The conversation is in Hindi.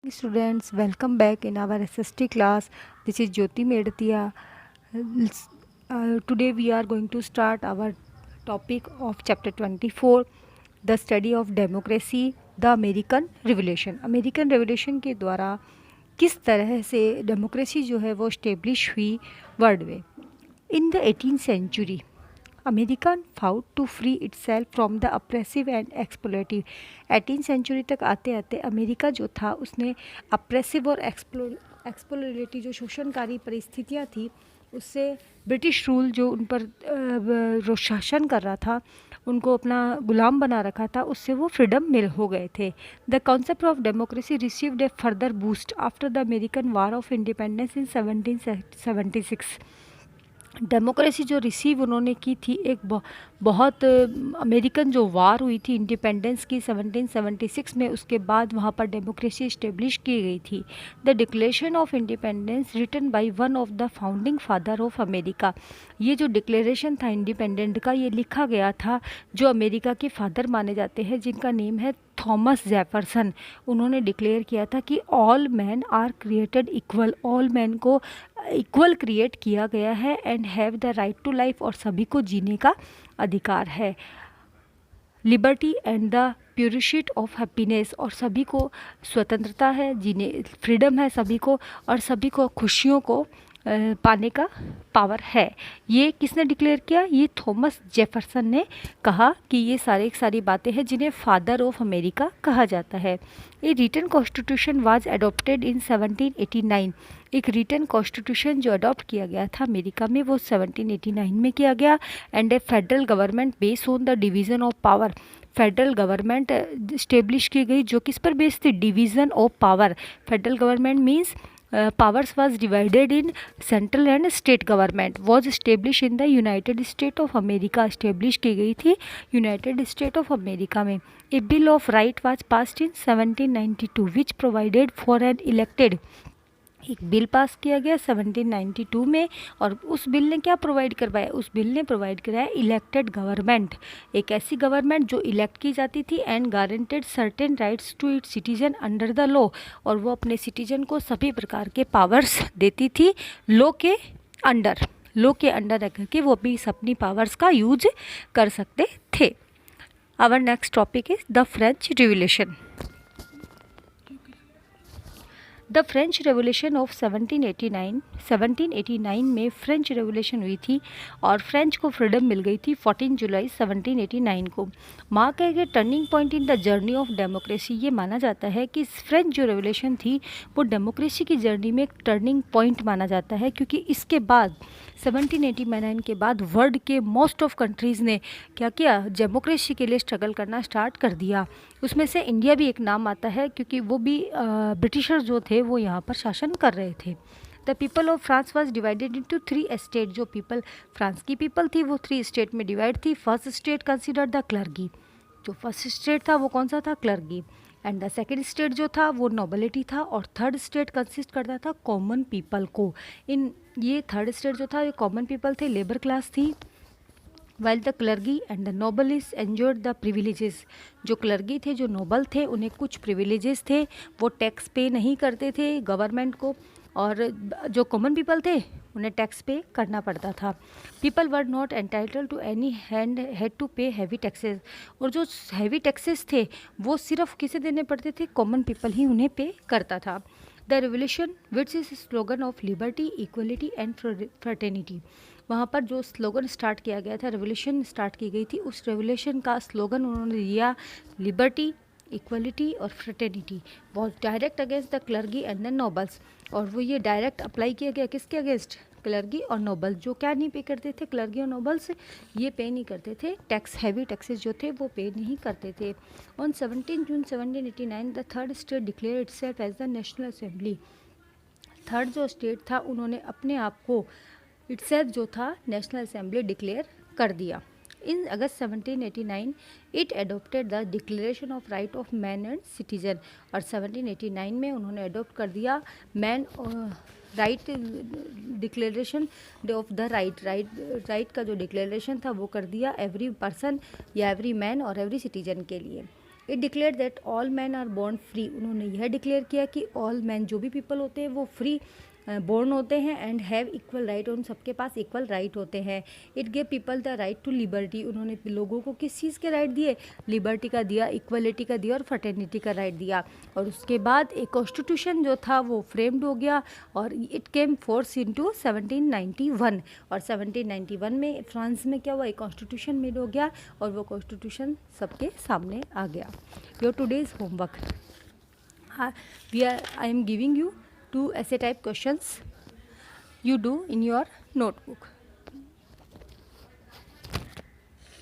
Students, welcome back in our SST class. This is Jyoti Medtia. Today we are going to start our topic of chapter 24, the study of democracy, the American Revolution. American Revolution के द्वारा किस तरह से डेमोक्रेसी जो है वो स्टेब्लिश हुई वर्ल्ड में. In the 18th century, America fought to free itself from the oppressive and explorative. 18 century तक आते आते अमेरिका जो था उसने अप्रेसिव और एक्सप्लोरेटिव जो शोषणकारी परिस्थितियाँ थी उससे ब्रिटिश रूल जो उन पर शासन कर रहा था, उनको अपना गुलाम बना रखा था, उससे वो फ्रीडम मिल हो गए थे. The concept of democracy received A further boost after the American war of independence in 1776. Democracy जो रिसीव उन्होंने की थी एक बहुत अमेरिकन जो वार हुई थी इंडिपेंडेंस की 1776 में, उसके बाद वहाँ पर डेमोक्रेसी इस्टेब्लिश की गई थी. The declaration of independence written by one of the founding father of America. ये जो डिक्लेरेशन था इंडिपेंडेंट का, ये लिखा गया था जो अमेरिका के फादर माने जाते हैं, जिनका नेम है थॉमस जेफरसन. उन्होंने डिक्लेयर किया था कि all man are created equal. All man को इक्वल क्रिएट किया गया है and have the right to life, और सभी को जीने का अधिकार है. Liberty and the pursuit of happiness, और सभी को स्वतंत्रता है, जीने फ्रीडम है सभी को, और सभी को खुशियों को पाने का पावर है. ये किसने डिक्लेयर किया? ये थॉमस जेफरसन ने कहा कि ये सारी बातें हैं जिन्हें फादर ऑफ अमेरिका कहा जाता है. A written constitution was adopted in 1789. एक रिटन कॉन्स्टिट्यूशन जो अडॉप्ट किया गया था अमेरिका में वो 1789 में किया गया. And A federal government based on the division of power. Federal government establish की गई जो किस पर बेस्ड थी? Division of power. Federal government means powers was divided in central and state government. was established in the United States of America. establish की गई थी यूनाइटेड स्टेट ऑफ अमेरिका में. A bill of right was passed in 1792 which provided for an elected. एक बिल पास किया गया 1792 में, और उस बिल ने क्या प्रोवाइड करवाया? उस बिल ने प्रोवाइड कराया इलेक्टेड गवर्नमेंट, एक ऐसी गवर्नमेंट जो इलेक्ट की जाती थी, and guaranteed certain rights to its citizen under the law. और वो अपने सिटीजन को सभी प्रकार के पावर्स देती थी लॉ के अंडर. लॉ के अंडर रख के वो भी अपनी पावर्स का यूज कर सकते थे. Our next topic is the French revolution. The French revolution of 1789 में फ्रेंच रेवोल्यूशन हुई थी और फ्रेंच को फ्रीडम मिल गई थी 14 जुलाई 1789 को. मार्क है turning point in the journey of democracy. ये माना जाता है कि फ्रेंच जो रेवोल्यूशन थी वो डेमोक्रेसी की जर्नी में एक टर्निंग पॉइंट माना जाता है, क्योंकि इसके बाद 1789 के बाद वर्ल्ड के मोस्ट ऑफ कंट्रीज़ ने क्या किया? डेमोक्रेसी के लिए स्ट्रगल करना स्टार्ट कर दिया. उसमें से इंडिया भी एक नाम आता है, क्योंकि वो भी ब्रिटिशर्स जो थे वो यहाँ पर शासन कर रहे थे. The people of France was divided into 3 state. जो पीपल फ्रांस की पीपल थी वो 3 स्टेट में डिवाइड थी. First state consider the clergy. जो फर्स्ट स्टेट था वो कौन सा था? Clergy. And the second state जो था वो नोबिलिटी था, और थर्ड स्टेट कंसिस्ट करता था कॉमन पीपल को. इन ये थर्ड स्टेट जो था ये कॉमन पीपल थे, लेबर क्लास थी. While the clergy and the nobles enjoyed the privileges. जो क्लर्गी थे, जो नोबल थे, उन्हें कुछ प्रिविलेजेस थे, वो टैक्स पे नहीं करते थे गवर्नमेंट को, और जो कॉमन पीपल थे उन्हें टैक्स पे करना पड़ता था. People were not entitled to any had to pay heavy taxes. और जो हैवी टैक्सेस थे वो सिर्फ किसे देने पड़ते थे? कॉमन पीपल ही उन्हें पे करता था. The revolution which is slogan of liberty, equality and fraternity. वहाँ पर जो स्लोगन स्टार्ट किया गया था, रेवोल्यूशन स्टार्ट की गई थी, उस रेवोल्यूशन का स्लोगन उन्होंने दिया लिबर्टी, इक्वलिटी और फ्रेटर्निटी. बहुत direct against the clergy and the nobles. और वो ये डायरेक्ट अप्लाई किया गया किसके अगेंस्ट? क्लर्गी और नोबल. जो क्या नहीं पे करते थे? क्लर्गी और नोबल्स ये पे नहीं करते थे टैक्स. हैवी टैक्सेस जो थे वो पे नहीं करते थे. On 17 June 1789 the third state declare itself as the national assembly. Third जो स्टेट था उन्होंने अपने आप को इटसेल्फ जो था नेशनल असेंबली डिक्लेयर कर दिया. In August 1789 it adopted the declaration of right of man and citizen. और 1789 में उन्होंने अडोप्ट कर दिया man right declaration of the right का जो डिक्लेरेशन था वो कर दिया एवरी पर्सन या एवरी मैन और एवरी सिटीजन के लिए. It declare that all man are born free, उन्होंने यह डिक्लेयर किया कि ऑल मैन जो भी पीपल होते हैं वो फ्री बोर्न होते हैं एंड हैव इक्वल राइट, उन सबके पास इक्वल राइट होते हैं। It gave people the right to liberty, उन्होंने लोगों को किस चीज़ के राइट दिए, लिबर्टी का दिया, इक्वलिटी का दिया और फर्टेनिटी का राइट दिया। और उसके बाद एक कॉन्स्टिट्यूशन जो था वो फ्रेम्ड हो गया और इट केम फोर्स इनटू 1791, और 1791 में फ्रांस में क्या हुआ, एक कॉन्स्टिट्यूशन मेड हो गया और वो कॉन्स्टिट्यूशन सबके सामने आ गया। Your today's homework, I am giving you 2 essay type questions, you do in your notebook.